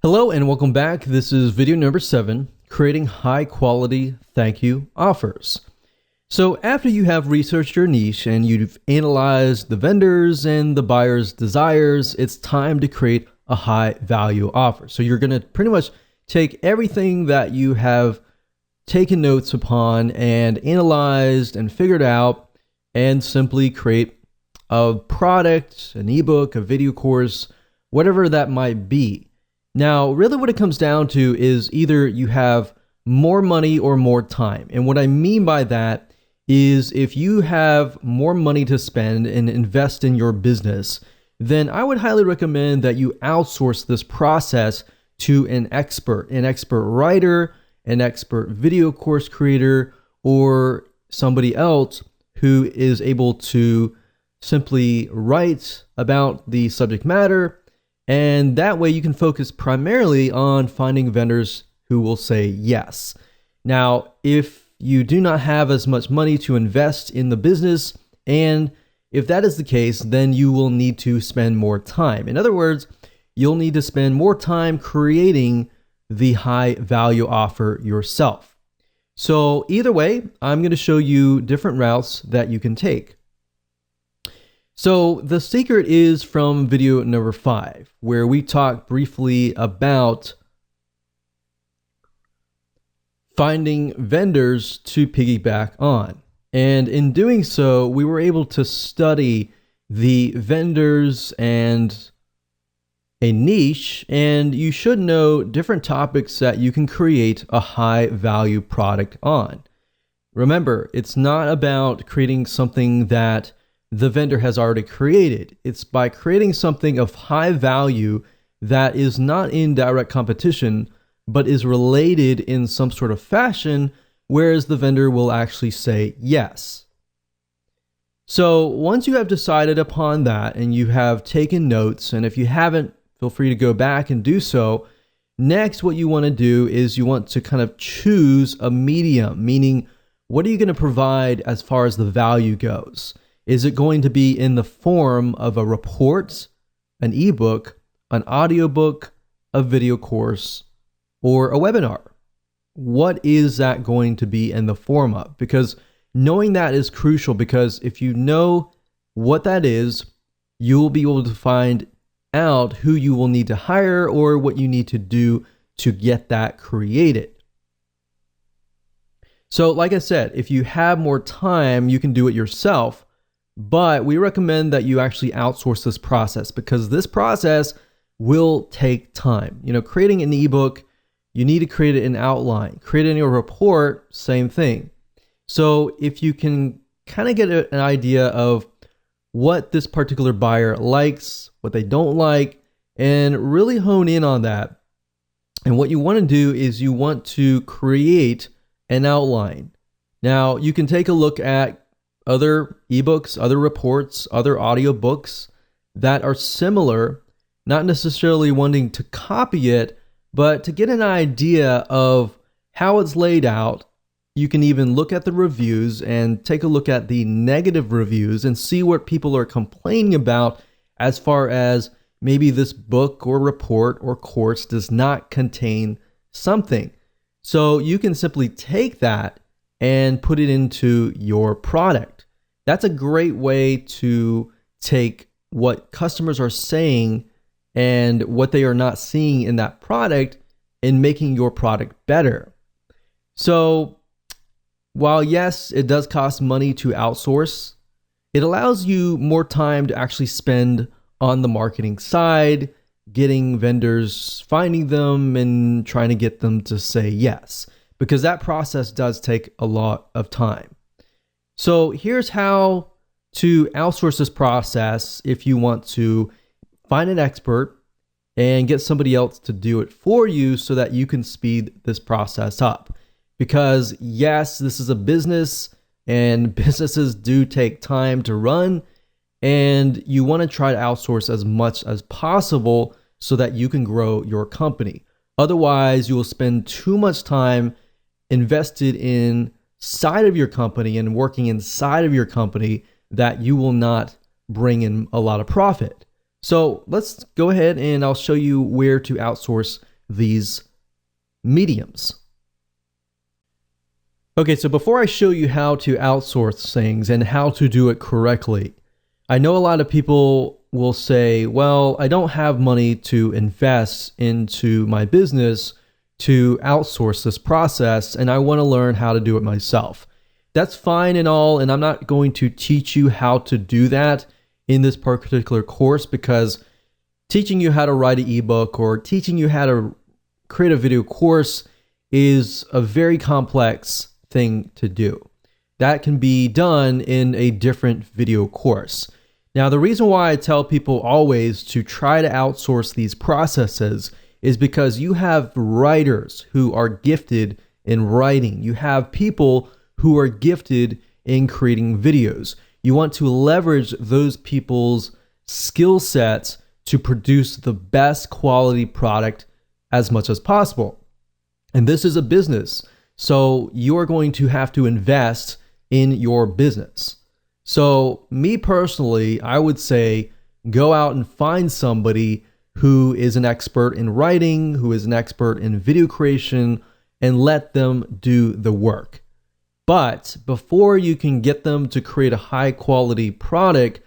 Hello and welcome back. This is video number 7, creating high quality thank you offers. So after you have researched your niche and you've analyzed the vendors and the buyer's desires, it's time to create a high value offer. So you're going to pretty much take everything that you have taken notes upon and analyzed and figured out and simply create a product, an ebook, a video course, whatever that might be. Now, really what it comes down to is either you have more money or more time. And what I mean by that is if you have more money to spend and invest in your business, then I would highly recommend that you outsource this process to an expert writer, an expert video course creator, or somebody else who is able to simply write about the subject matter. And that way you can focus primarily on finding vendors who will say yes. Now, if you do not have as much money to invest in the business, and if that is the case, then you will need to spend more time. In other words, you'll need to spend more time creating the high value offer yourself. So either way, I'm going to show you different routes that you can take. So the secret is from video number 5, where we talked briefly about finding vendors to piggyback on. And in doing so, we were able to study the vendors and a niche, and you should know different topics that you can create a high value product on. Remember, it's not about creating something that the vendor has already created. It's by creating something of high value that is not in direct competition, but is related in some sort of fashion, whereas the vendor will actually say yes. So once you have decided upon that and you have taken notes, and if you haven't, feel free to go back and do so. Next, what you want to do is you want to kind of choose a medium, meaning what are you going to provide as far as the value goes? Is it going to be in the form of a report, an ebook, an audiobook, a video course, or a webinar? What is that going to be in the form of? Because knowing that is crucial, because if you know what that is, you'll be able to find out who you will need to hire or what you need to do to get that created. So like I said, if you have more time, you can do it yourself. But we recommend that you actually outsource this process because this process will take time. Creating an ebook, you need to create an outline. Creating a report, same thing. So if you can kind of get an idea of what this particular buyer likes, what they don't like, and really hone in on that. And what you want to do is you want to create an outline. Now, you can take a look at other ebooks, other reports, other audiobooks that are similar, not necessarily wanting to copy it, but to get an idea of how it's laid out. You can even look at the reviews and take a look at the negative reviews and see what people are complaining about as far as maybe this book or report or course does not contain something. So you can simply take that and put it into your product. That's a great way to take what customers are saying and what they are not seeing in that product and making your product better. So while yes, it does cost money to outsource, it allows you more time to actually spend on the marketing side, getting vendors, finding them, and trying to get them to say yes, because that process does take a lot of time. So here's how to outsource this process if you want to find an expert and get somebody else to do it for you so that you can speed this process up. Because yes, this is a business and businesses do take time to run, and you want to try to outsource as much as possible so that you can grow your company. Otherwise, you will spend too much time invested inside of your company and working inside of your company that you will not bring in a lot of profit. So let's go ahead and I'll show you where to outsource these mediums. Okay, so before I show you how to outsource things and how to do it correctly, I know a lot of people will say, well, I don't have money to invest into my business to outsource this process, and I want to learn how to do it myself. That's fine and all, and I'm not going to teach you how to do that in this particular course, because teaching you how to write an ebook or teaching you how to create a video course is a very complex thing to do. That can be done in a different video course. Now, the reason why I tell people always to try to outsource these processes is because you have writers who are gifted in writing. You have people who are gifted in creating videos. You want to leverage those people's skill sets to produce the best quality product as much as possible. And this is a business. So you are going to have to invest in your business. So me personally, I would say go out and find somebody who is an expert in writing, who is an expert in video creation, and let them do the work. But before you can get them to create a high quality product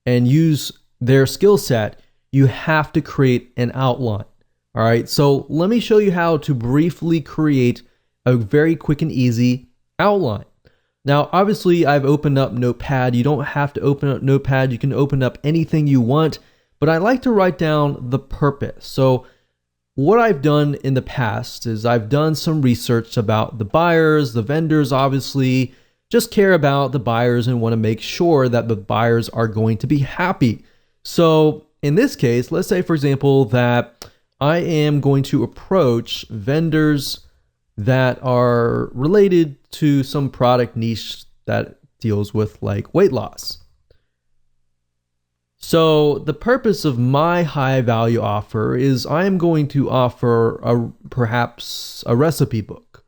and use their skill set, you have to create an outline. All right, so let me show you how to briefly create a very quick and easy outline. Now, obviously, I've opened up Notepad. You don't have to open up Notepad. You can open up anything you want, but I like to write down the purpose. So what I've done in the past is I've done some research about the buyers, the vendors, obviously, just care about the buyers and want to make sure that the buyers are going to be happy. So in this case, let's say, for example, that I am going to approach vendors that are related to some product niche that deals with like weight loss. So the purpose of my high value offer is I am going to offer perhaps a recipe book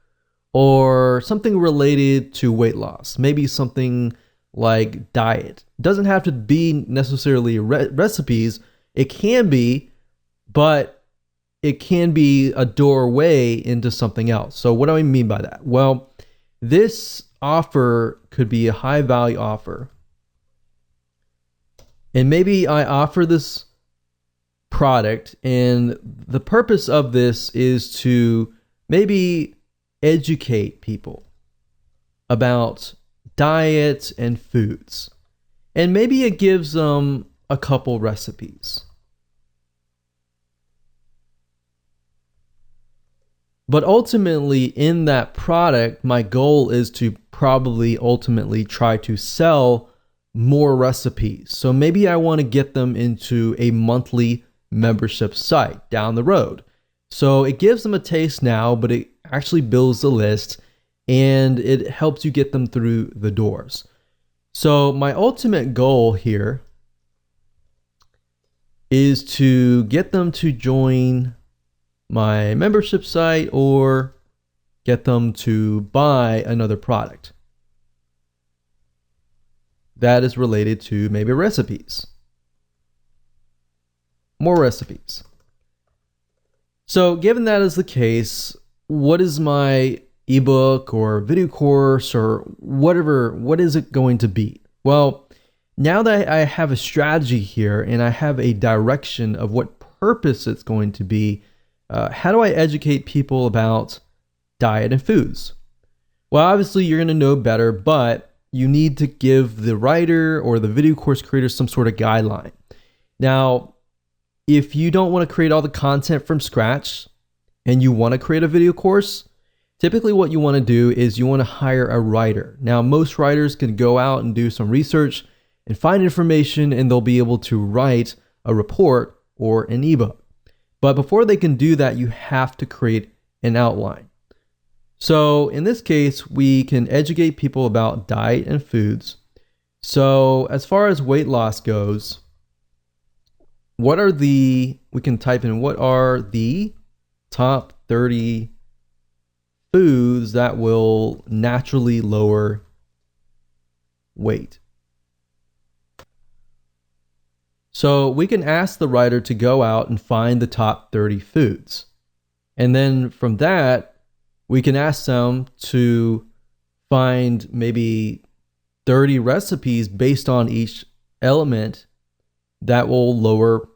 or something related to weight loss, maybe something like diet. It doesn't have to be necessarily recipes. It can be, but it can be a doorway into something else. So what do I mean by that? Well, this offer could be a high value offer. And maybe I offer this product, and the purpose of this is to maybe educate people about diet and foods. And maybe it gives them a couple recipes. But ultimately, in that product, my goal is to probably ultimately try to sell more recipes. So maybe I want to get them into a monthly membership site down the road. So it gives them a taste now, but it actually builds the list and it helps you get them through the doors. So my ultimate goal here is to get them to join my membership site or get them to buy another product that is related to maybe recipes. More recipes. So given that is the case, what is my ebook or video course or whatever, what is it going to be? Well, now that I have a strategy here and I have a direction of what purpose it's going to be, how do I educate people about diet and foods? Well, obviously you're going to know better, but you need to give the writer or the video course creator some sort of guideline. Now, if you don't want to create all the content from scratch and you want to create a video course, typically what you want to do is you want to hire a writer. Now, most writers can go out and do some research and find information, and they'll be able to write a report or an ebook. But before they can do that, you have to create an outline. So in this case, we can educate people about diet and foods. So as far as weight loss goes, we can type in what are the top 30 foods that will naturally lower weight. So we can ask the writer to go out and find the top 30 foods. And then from that, we can ask them to find maybe 30 recipes based on each element that will lower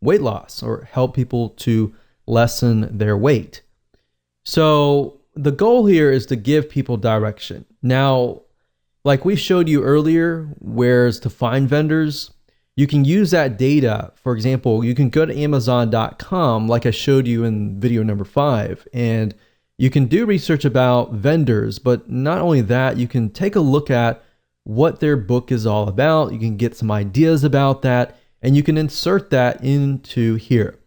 weight loss or help people to lessen their weight. So the goal here is to give people direction. Now, like we showed you earlier, where's to find vendors, you can use that data. For example, you can go to Amazon.com, like I showed you in video number 5, and you can do research about vendors. But not only that, you can take a look at what their book is all about. You can get some ideas about that, and you can insert that into here.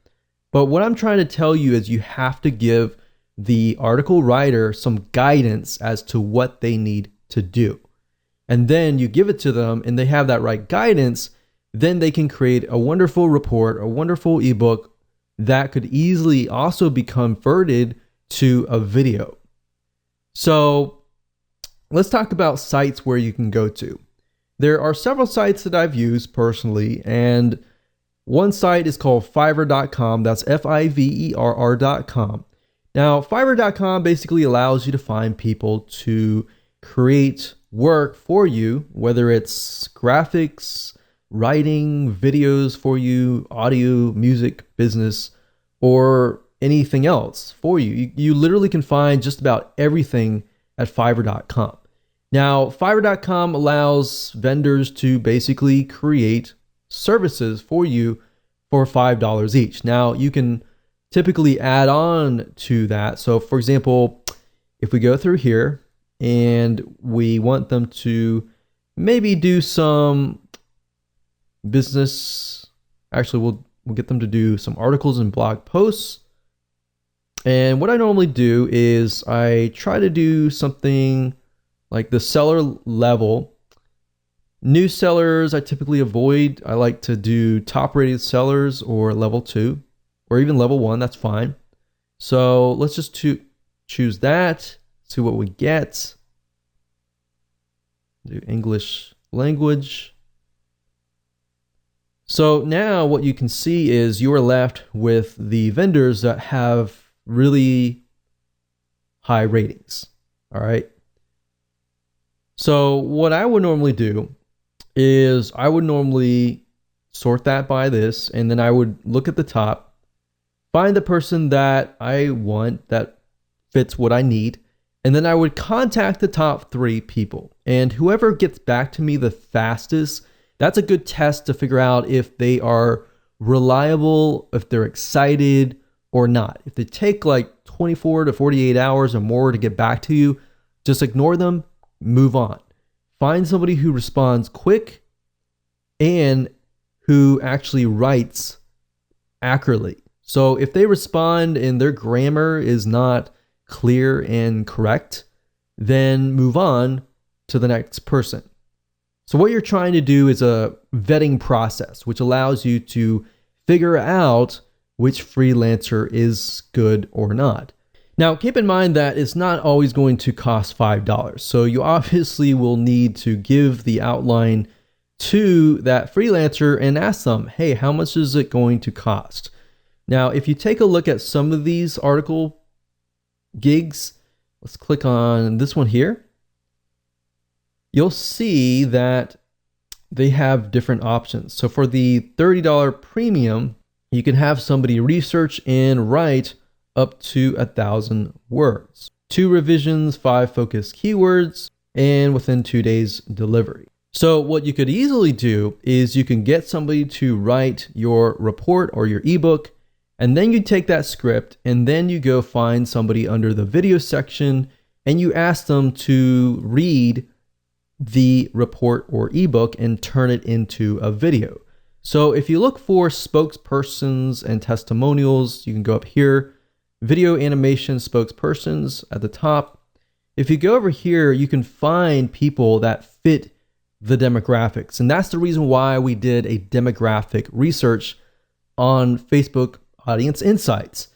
But what I'm trying to tell you is you have to give the article writer some guidance as to what they need to do. And then you give it to them and they have that right guidance, then they can create a wonderful report, a wonderful ebook that could easily also be converted to a video. So let's talk about sites where you can go to. There are several sites that I've used personally, and one site is called Fiverr.com. That's Fiverr.com. Now, Fiverr.com basically allows you to find people to create work for you, whether it's graphics, writing, videos for you, audio, music, business, or anything else for you. You literally can find just about everything at Fiverr.com. Now, Fiverr.com allows vendors to basically create services for you for $5 each. Now, you can typically add on to that. So for example, if we go through here and we want them to maybe do some business, actually we'll get them to do some articles and blog posts. And what I normally do is I try to do something like the seller level. New sellers I typically avoid. I like to do top rated sellers or level 2 or even level 1, that's fine. So let's just choose that, see what we get. Do English language. So now what you can see is you are left with the vendors that have really high ratings. All right. So what I would normally do is I would normally sort that by this, and then I would look at the top, find the person that I want that fits what I need, and then I would contact the top 3 people. And whoever gets back to me the fastest, that's a good test to figure out if they are reliable, if they're excited or not. If they take like 24 to 48 hours or more to get back to you, just ignore them, move on. Find somebody who responds quick and who actually writes accurately. So if they respond and their grammar is not clear and correct, then move on to the next person. So what you're trying to do is a vetting process, which allows you to figure out which freelancer is good or not. Now, keep in mind that it's not always going to cost $5. So you obviously will need to give the outline to that freelancer and ask them, hey, how much is it going to cost? Now, if you take a look at some of these article gigs, let's click on this one here. You'll see that they have different options. So for the $30 premium, you can have somebody research and write up to 1,000 words, 2 revisions, 5 focused keywords, and within 2 days delivery. So what you could easily do is you can get somebody to write your report or your ebook, and then you take that script and then you go find somebody under the video section and you ask them to read the report or ebook and turn it into a video. So if you look for spokespersons and testimonials, you can go up here, video animation spokespersons at the top. If you go over here, you can find people that fit the demographics. And that's the reason why we did a demographic research on Facebook Audience Insights.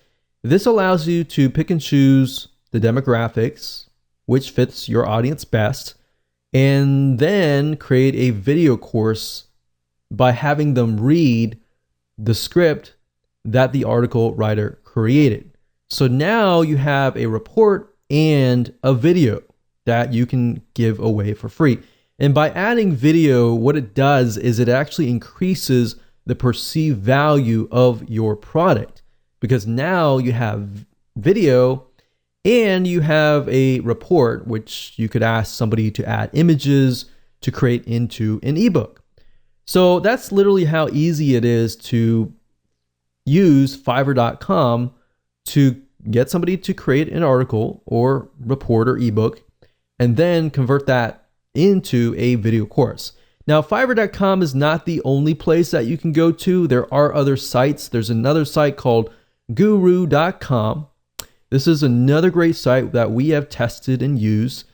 This allows you to pick and choose the demographics, which fits your audience best, and then create a video course by having them read the script that the article writer created. So now you have a report and a video that you can give away for free. And by adding video, what it does is it actually increases the perceived value of your product, because now you have video and you have a report, which you could ask somebody to add images to create into an ebook. So that's literally how easy it is to use Fiverr.com to get somebody to create an article or report or ebook and then convert that into a video course. Now, Fiverr.com is not the only place that you can go to. There are other sites. There's another site called Guru.com. This is another great site that we have tested and used.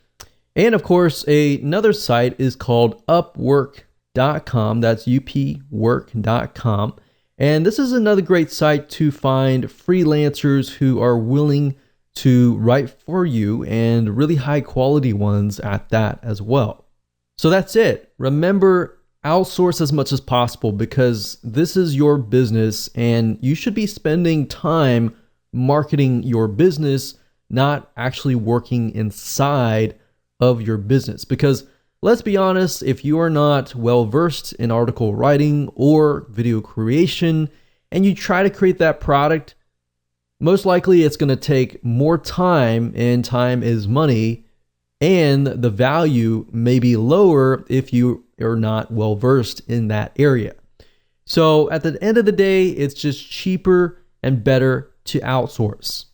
And of course, another site is called Upwork.com. That's upwork.com. And this is another great site to find freelancers who are willing to write for you, and really high quality ones at that as well. So that's it. Remember, outsource as much as possible, because this is your business and you should be spending time marketing your business, not actually working inside of your business. Because let's be honest, if you are not well versed in article writing or video creation and you try to create that product, most likely it's going to take more time, and time is money, and the value may be lower if you are not well versed in that area. So at the end of the day, it's just cheaper and better to outsource.